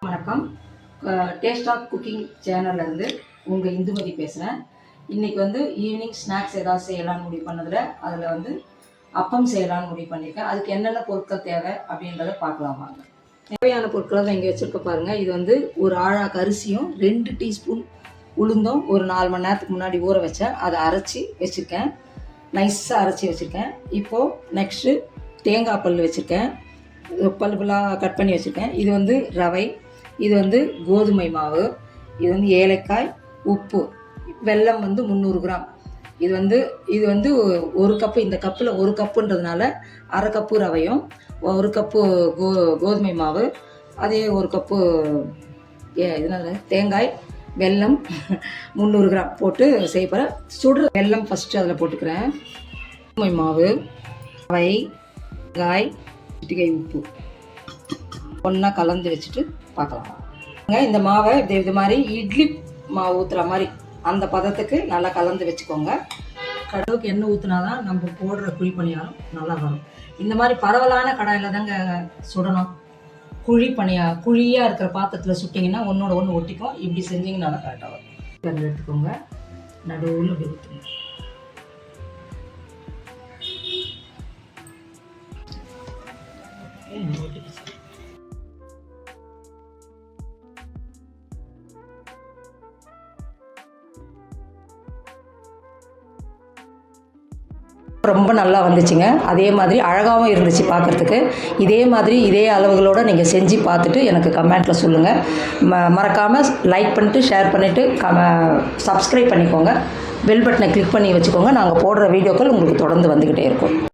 வணக்கம். Taste of cooking சேனல்லேருந்து உங்கள் இந்துமதி பேசுகிறேன். இன்றைக்கி ஈவினிங் ஸ்நாக்ஸ் ஏதாவது செய்யலான்னு முடிவு பண்ணதில் அதில் அப்பம் செய்யலான்னு முடிவு பண்ணியிருக்கேன். அதுக்கு என்னென்ன பொருட்கள் தேவை அப்படின்றத பார்க்கலாம் வாங்க. தேவையான பொருட்களை தான் இங்கே வச்சுருக்க பாருங்கள். இது ஒரு ஆழாக்கு அரிசியும் 2 டீஸ்பூன் உளுந்தும் ஒரு 4 மணி நேரத்துக்கு முன்னாடி ஊற வச்சேன். அதை அரைச்சி வச்சுருக்கேன், நைஸாக அரைச்சி வச்சுருக்கேன். இப்போது நெக்ஸ்ட்டு தேங்காய் பல் வச்சுருக்கேன், பல்புலாக கட் பண்ணி வச்சுருக்கேன். இது ரவை, இது கோதுமை மாவு, இது ஏலக்காய், உப்பு, வெல்லம் 300 கிராம். இது ஒரு கப்பு, இந்த கப்பில் 1 கப்புன்றதுனால அரை கப்பு ரவையும் 1 கப்பு கோதுமை மாவு, அதே 1 கப்பு தேங்காய், வெல்லம் 300 கிராம் போட்டு செய்ய போகிறேன். சுடுற வெல்லம் ஃபஸ்ட்டு அதில் போட்டுக்கிறேன். கோதுமை மாவு, ரவை, தேங்காய், சிட்டிகை உப்பு ஒன்றா கலந்து வச்சுட்டு பார்க்கலாம். இந்த மாவை இது மாதிரி இட்லி மாவு ஊற்றுற மாதிரி அந்த பதத்துக்கு நல்லா கலந்து வச்சுக்கோங்க. கடவுளுக்கு எண்ணெய் ஊற்றினா தான் நம்ம போடுற குழி பணியாரம் நல்லா வரும். இந்த மாதிரி பரவலான கடாயில் தாங்க சுடணும். குழியாக இருக்கிற பாத்திரத்தில் சுட்டிங்கன்னா ஒன்றோட ஒன்று ஒட்டிக்கும். இப்படி செஞ்சிங்கன்னா தான் கரெக்டாக வரும். கல் எடுத்துக்கோங்க, நடுவில் இப்படி ஊற்றுங்க. ரொம்ப நல்லா வந்துச்சுங்க. அதே மாதிரி அழகாகவும் இருந்துச்சு பார்க்குறதுக்கு. இதே மாதிரி இதே அளவுகளோடு நீங்கள் செஞ்சு பார்த்துட்டு எனக்கு கமெண்ட்டில் சொல்லுங்கள். மறக்காமல் லைக் பண்ணிவிட்டு ஷேர் பண்ணிவிட்டு சப்ஸ்கிரைப் பண்ணிக்கோங்க. பெல் பட்டனை கிளிக் பண்ணி வச்சுக்கோங்க. நாங்கள் போடுற வீடியோக்கள் உங்களுக்கு தொடர்ந்து வந்துக்கிட்டே இருக்கும்.